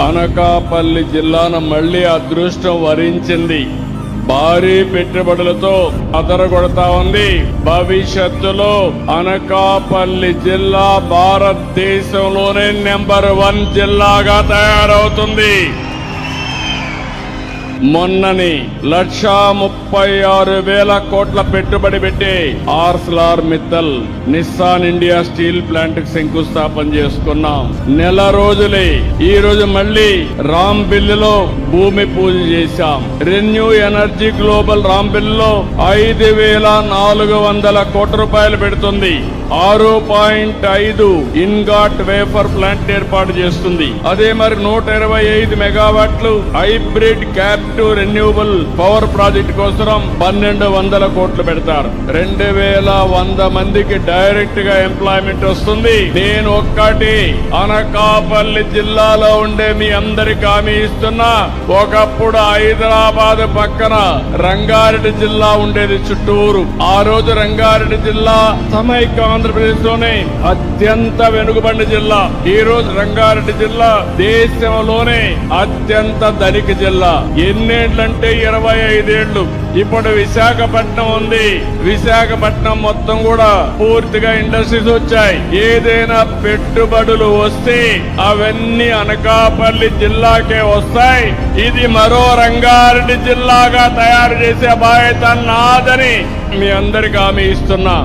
అనకాపల్లి జిల్లాను మళ్లీ అదృష్టం వరించింది. భారీ పెట్టుబడులతో అదరగొడతా ఉంది. భవిష్యత్తులో అనకాపల్లి జిల్లా భారతదేశంలోనే నెంబర్ 1 జిల్లాగా తయారవుతుంది. మొన్నని 1,36,000 కోట్ల పెట్టుబడి పెట్టి Arcelor Mittal Nissan India steel plant కి శంకుస్థాపన చేసుకున్నాం. నెల రోజులే ఈ రోజు మళ్లీ రాంబిల్లులో భూమి పూజ చేశాం. రెన్యూ ఎనర్జీ గ్లోబల్ రాంబిల్లులో 5,400 కోట్ల రూపాయలు పెడుతుంది. 6.5 ఇన్గాట్ వేఫర్ ప్లాంట్ ఏర్పాటు చేస్తుంది. అదే మరి 125 మెగావాట్లు hybrid captive renewable power project కోసం 1,200 కోట్లు పెడతారు. 2,100 మందికి డైరెక్ట్ గా ఎంప్లాయ్మెంట్ వస్తుంది. నేను ఒక్కటి అనకాపల్లి జిల్లాలో ఉండే మీ అందరికి హామీ ఇస్తున్నా. ఒకప్పుడు హైదరాబాద్ పక్కన రంగారెడ్డి జిల్లా ఉండేది చుట్టూరు. ఆ రోజు రంగారెడ్డి జిల్లా సమైక్య ఆంధ్రప్రదేశ్ లోనే అత్యంత వెనుకబడిన జిల్లా. ఈ రోజు రంగారెడ్డి జిల్లా దేశంలోనే అత్యంత ధనిక జిల్లా. ఎన్నేళ్లంటే 25 ఏళ్లు. ఇప్పుడు విశాఖపట్నం ఉంది. విశాఖపట్నం మొత్తం కూడా పూర్తిగా ఇండస్ట్రీస్ వచ్చాయి. ఏదైనా పెట్టుబడులు వస్తే అవన్నీ అనకాపల్లి జిల్లాకే వస్తాయి. ఇది మరో రంగారెడ్డి జిల్లాగా తయారు చేసే బాధ్యత నాదని మీ అందరికీ హామీ ఇస్తున్నా.